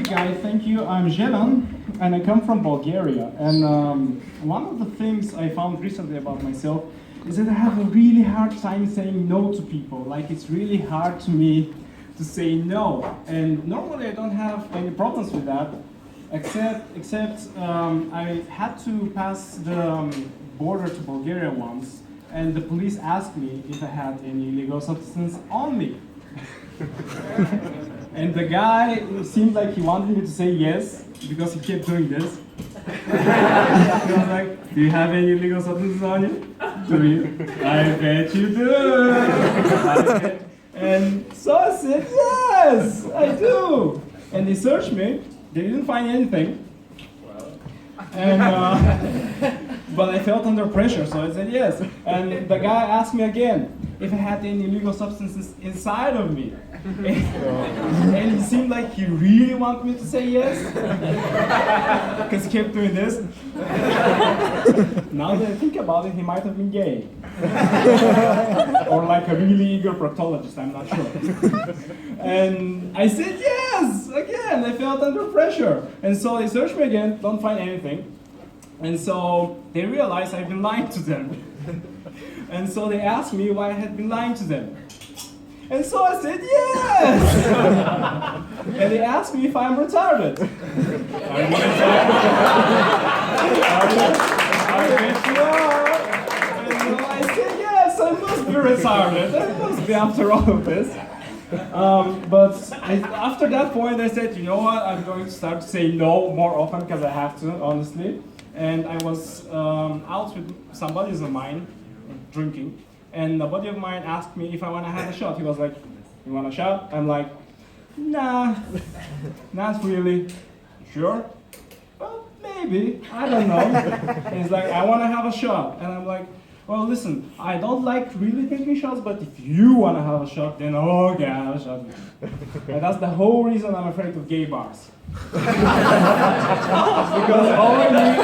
guys, thank you. I'm Zhelyan, and I come from Bulgaria. And one of the things I found recently about myself is that I have a really hard time saying no to people. Like, it's really hard to me to say no. And normally I don't have any problems with that, except I had to pass the border to Bulgaria once, and the police asked me if I had any illegal substance on me. And the guy seemed like he wanted me to say yes, because he kept doing this. He was like, do you have any illegal substances on you? To me, I bet you do. And so I said, yes, I do. And they searched me. They didn't find anything. And, but I felt under pressure, so I said yes. And the guy asked me again if I had any illegal substances inside of me. And he seemed like he really wanted me to say yes, because he kept doing this. Now that I think about it, he might have been gay. Or like a really eager proctologist, I'm not sure. And I said yes, again, I felt under pressure. And so they searched me again, don't find anything. And so they realized I've been lying to them. And so they asked me why I had been lying to them. And so I said yes! And they asked me if I'm retarded. Are you retarded? I bet you are. And so I said yes, I must be retarded. I must be after all of this. After that point I said, you know what, I'm going to start to say no more often because I have to, honestly. And I was out with some buddies of mine, drinking. And a buddy of mine asked me if I want to have a shot. He was like, you want a shot? I'm like, nah, not really. Sure? Well, maybe. I don't know. And he's like, I want to have a shot. And I'm like, well, listen, I don't like really drinking shots, but if you want to have a shot, then okay, have a shot. And that's the whole reason I'm afraid of gay bars. Because all I need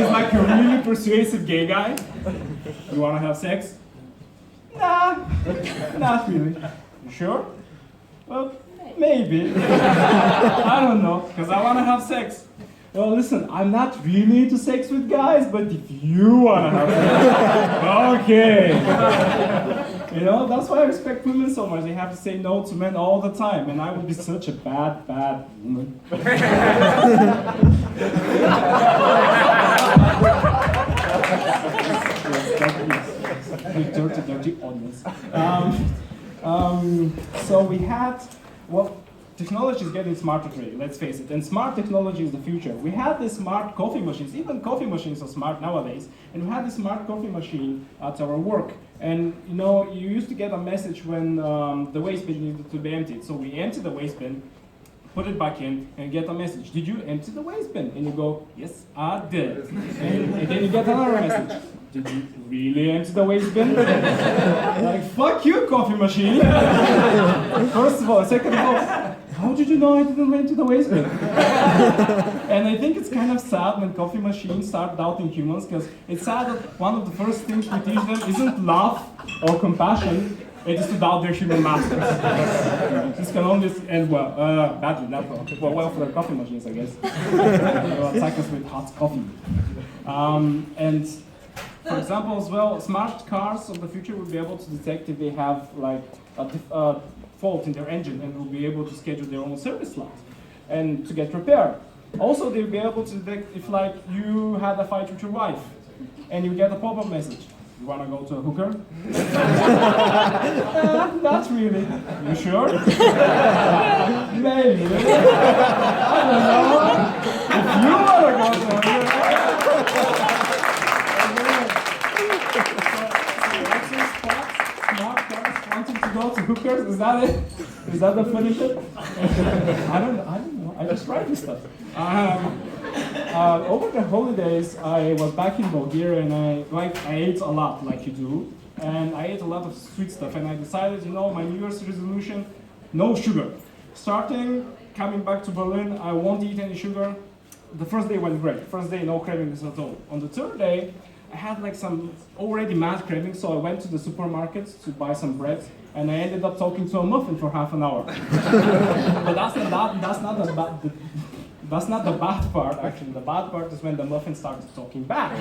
is like a really persuasive gay guy. You want to have sex? Nah, not really. You sure? Well, maybe. I don't know, because I want to have sex. Well, listen, I'm not really into sex with guys, but if you want to have sex, okay. You know, that's why I respect women so much. They have to say no to men all the time, and I would be such a bad woman. Dirty audience. So we had, well, technology is getting smarter today, let's face it, and smart technology is the future. We had these smart coffee machines, even coffee machines are smart nowadays, and we had this smart coffee machine at our work. And you know, you used to get a message when the waste bin needed to be emptied. So we empty the waste bin, put it back in, and get a message. Did you empty the waste bin? And you go, yes, I did. And then you get another message. Did you really empty the waste bin? Like, fuck you, coffee machine. First of all. Second of all, how did you know I didn't empty the waste bin? And I think it's kind of sad when coffee machines start doubting humans, because it's sad that one of the first things we teach them isn't love or compassion, it is to doubt their human masters. This can only end well, badly, not well. Well for the coffee machines, I guess. They'll attack us with hot coffee. And for example, as well, smart cars of the future will be able to detect if they have like a fault in their engine, and will be able to schedule their own service slot and to get repaired. Also, they'll be able to detect if like you had a fight with your wife and you get a pop-up message. You want to go to a hooker? Not really. You sure? Maybe. I don't know. If you want to go to a hooker. Smart cars wanting to go to hookers, is that it? Is that the funny bit? I don't know. I just write this stuff. Over the holidays, I was back in Bulgaria, and I ate a lot, like you do, and I ate a lot of sweet stuff. And I decided, you know, my New Year's resolution: no sugar. Coming back to Berlin, I won't eat any sugar. The first day went great. First day, no cravings at all. On the third day, I had like some already mad cravings, so I went to the supermarket to buy some bread, and I ended up talking to a muffin for half an hour. But that's not That's not the bad part, actually. The bad part is when the muffin starts talking back.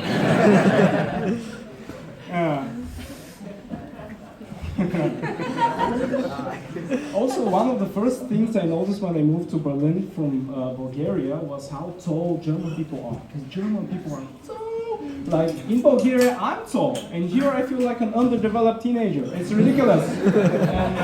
Also, one of the first things I noticed when I moved to Berlin from Bulgaria was how tall German people are. Because German people are so, like, in Bulgaria, I'm tall, and here I feel like an underdeveloped teenager. It's ridiculous. And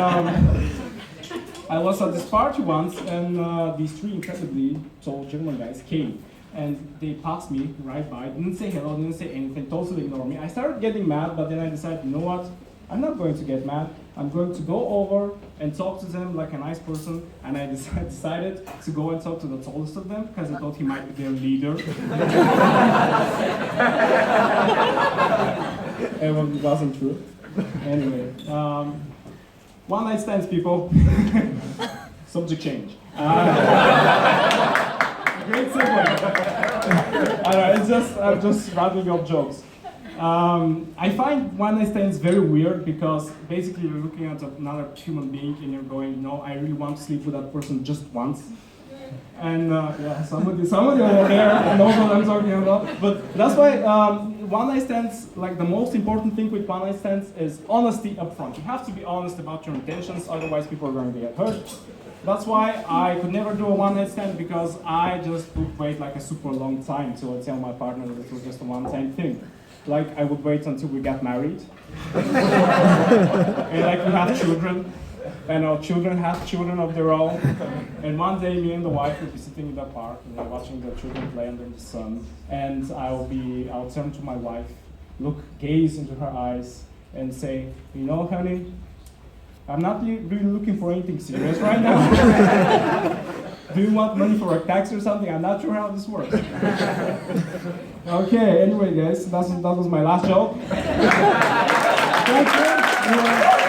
I was at this party once, and these three incredibly tall German guys came. And they passed me right by, didn't say hello, didn't say anything, totally ignored me. I started getting mad, but then I decided, you know what? I'm not going to get mad. I'm going to go over and talk to them like a nice person. And I decided to go and talk to the tallest of them because I thought he might be their leader. It wasn't true. Anyway, one night stands, people. Subject change. Great segue. I'm just rattling off jokes. I find one night stands very weird because basically you're looking at another human being and you're going, no, I really want to sleep with that person just once. And yeah, somebody over there knows what I'm talking about. But that's why one night stands, like the most important thing with one night stands is honesty up front. You have to be honest about your intentions, otherwise people are going to get hurt. That's why I could never do a one night stand because I just would wait like a super long time to tell my partner that it was just a one-time thing. Like I would wait until we got married. And like we have children. And our children have children of their own. And one day, me and the wife will be sitting in the park, watching the children play under the sun. And I'll turn to my wife, gaze into her eyes, and say, you know, honey, I'm not really looking for anything serious right now. Do you want money for a tax or something? I'm not sure how this works. Okay, anyway, guys, that was my last joke. Thank you.